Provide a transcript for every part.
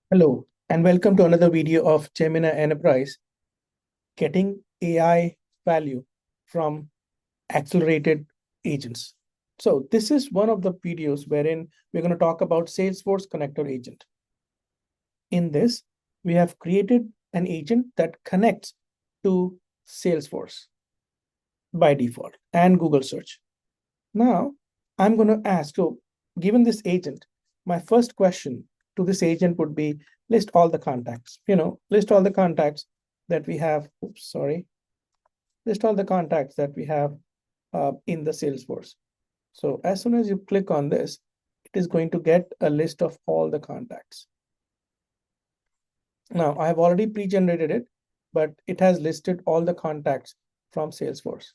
Hello, and welcome to another video of Gemini Enterprise, getting AI value from accelerated agents. So this is one of the videos wherein we're going to talk about Salesforce Connector Agent. In this, we have created an agent that connects to Salesforce by default and Google search. Now, I'm going to ask, so given this agent, my first question to this agent would be list all the contacts, list all the contacts that we have. Oops, sorry. List all the contacts that we have in the Salesforce. So as soon as you click on this, it is going to get a list of all the contacts. Now, I have already pre-generated it, but it has listed all the contacts from Salesforce.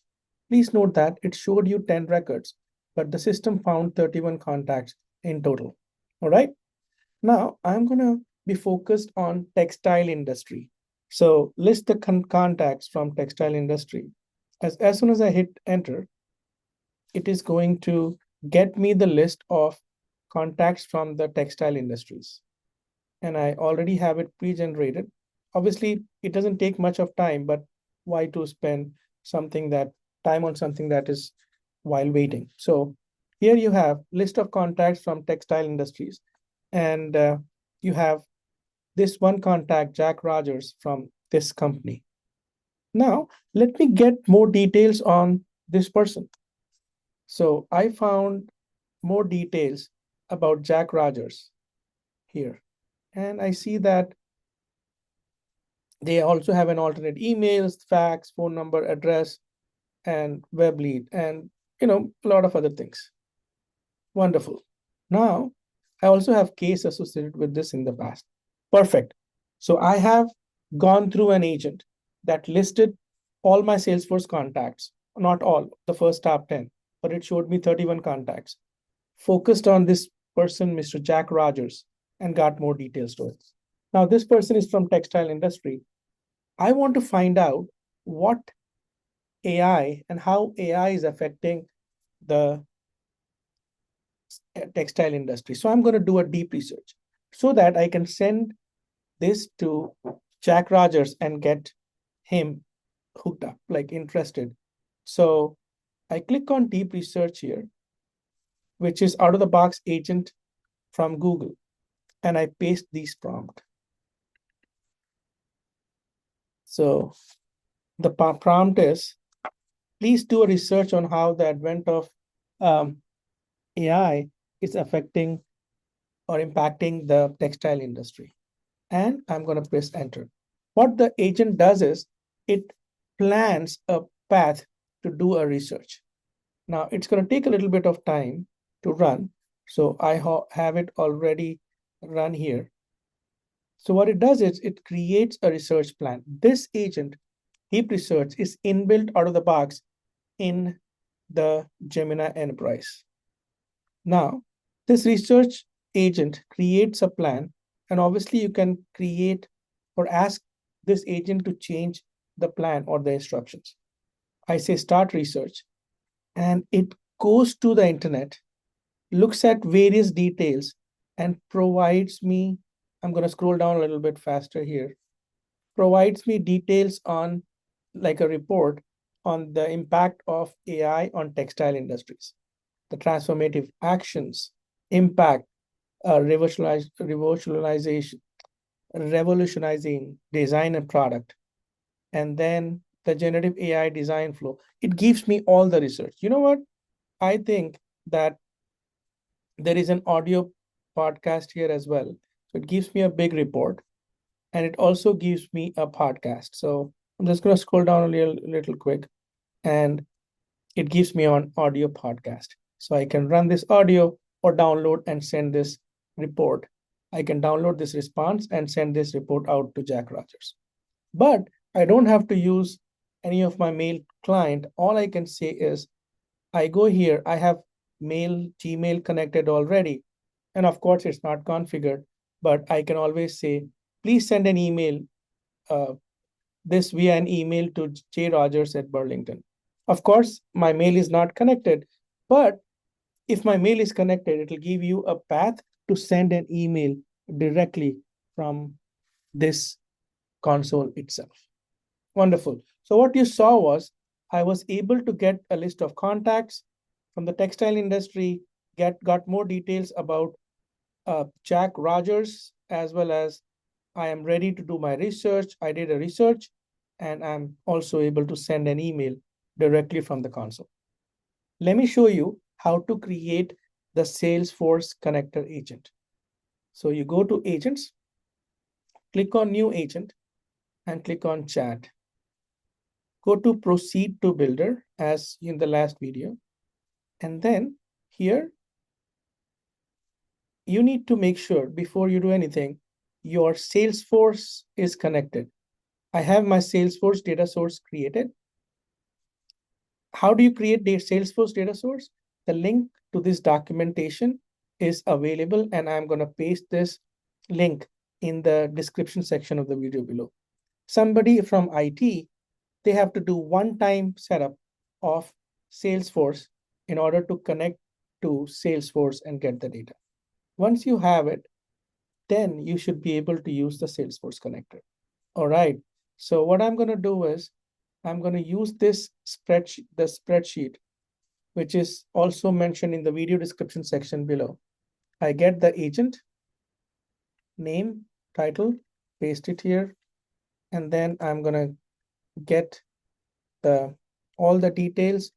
Please note that it showed you 10 records, but the system found 31 contacts in total. All right. Now I'm going to be focused on textile industry. So list the contacts from textile industry. As soon as I hit enter, it is going to get me the list of contacts from the textile industries. And I already have it pre-generated. Obviously, it doesn't take much of time, but why to spend time on something that is while waiting? So here you have list of contacts from textile industries, and you have this one contact, Jack Rogers, from this company. Now, let me get more details on this person. So I found more details about Jack Rogers here. And I see that they also have an alternate emails, fax, phone number, address, and web lead, and a lot of other things. Wonderful. Now, I also have case associated with this in the past. Perfect. So I have gone through an agent that listed all my Salesforce contacts, not all, the first top 10, but it showed me 31 contacts, focused on this person, Mr. Jack Rogers, and got more details to it. Now, this person is from textile industry. I want to find out what AI and how AI is affecting the textile industry. So I'm going to do a deep research so that I can send this to Jack Rogers and get him hooked up, like interested. So I click on deep research here, which is out of the box agent from Google, and I paste these prompt. So the prompt is, please do a research on how the advent of AI is affecting or impacting the textile industry. And I'm going to press enter. What the agent does is it plans a path to do a research. Now it's going to take a little bit of time to run. So I have it already run here. So what it does is it creates a research plan. This agent, Deep Research, is inbuilt out of the box in the Gemini Enterprise. Now, this research agent creates a plan, and obviously you can create or ask this agent to change the plan or the instructions. I say start research, and it goes to the internet, looks at various details, and provides me, I'm going to scroll down a little bit faster here, provides me details on like a report on the impact of AI on textile industries, the transformative actions, impact, revolutionizing design and product, and then the generative AI design flow. It gives me all the research. You know what? I think that there is an audio podcast here as well. So it gives me a big report, and it also gives me a podcast. So I'm just going to scroll down a little quick, and it gives me an audio podcast. So I can run this audio or download and send this report. I can download this response and send this report out to Jack Rogers. But I don't have to use any of my mail client. All I can say is I go here, I have mail, Gmail connected already. And of course, it's not configured, but I can always say, please send an email, this via an email to jrogers@Burlington. Of course, my mail is not connected, but if my mail is connected, it will give you a path to send an email directly from this console itself. Wonderful. So what you saw was I was able to get a list of contacts from the textile industry, got more details about Jack Rogers, as well as I am ready to do my research. I did a research, and I'm also able to send an email directly from the console. Let me show you how to create the Salesforce connector agent. So you go to agents, click on new agent, and click on chat. Go to proceed to builder as in the last video. And then here, you need to make sure before you do anything, your Salesforce is connected. I have my Salesforce data source created. How do you create the Salesforce data source? The link to this documentation is available, and I'm going to paste this link in the description section of the video below. Somebody from IT, they have to do one-time setup of Salesforce in order to connect to Salesforce and get the data. Once you have it, then you should be able to use the Salesforce connector. All right. So what I'm going to do is I'm going to use this spreadsheet, which is also mentioned in the video description section below. I get the agent, name, title, paste it here, and then I'm going to get all the details,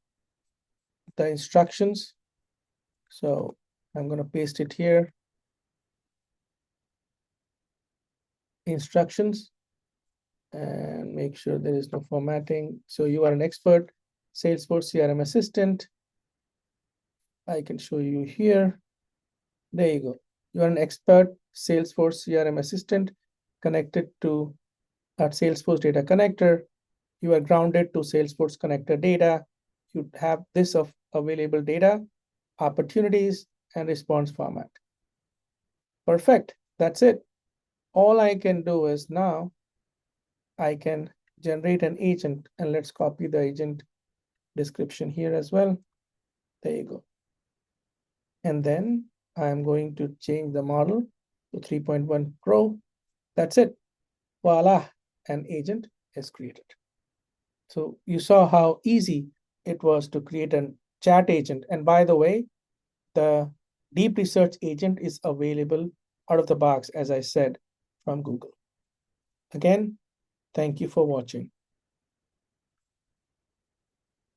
the instructions. So I'm going to paste it here. Instructions, and make sure there is no formatting. So you are an expert Salesforce CRM assistant. I can show you here. There you go. You are an expert Salesforce CRM assistant connected to a Salesforce data connector. You are grounded to Salesforce connector data. You have this of available data, opportunities, and response format. Perfect. That's it. All I can do is now I can generate an agent, and let's copy the agent description here as well. There you go. And then I'm going to change the model to 3.1 Pro. That's it. Voila, an agent is created. So you saw how easy it was to create a chat agent. And by the way, the deep research agent is available out of the box, as I said, from Google. Again, thank you for watching.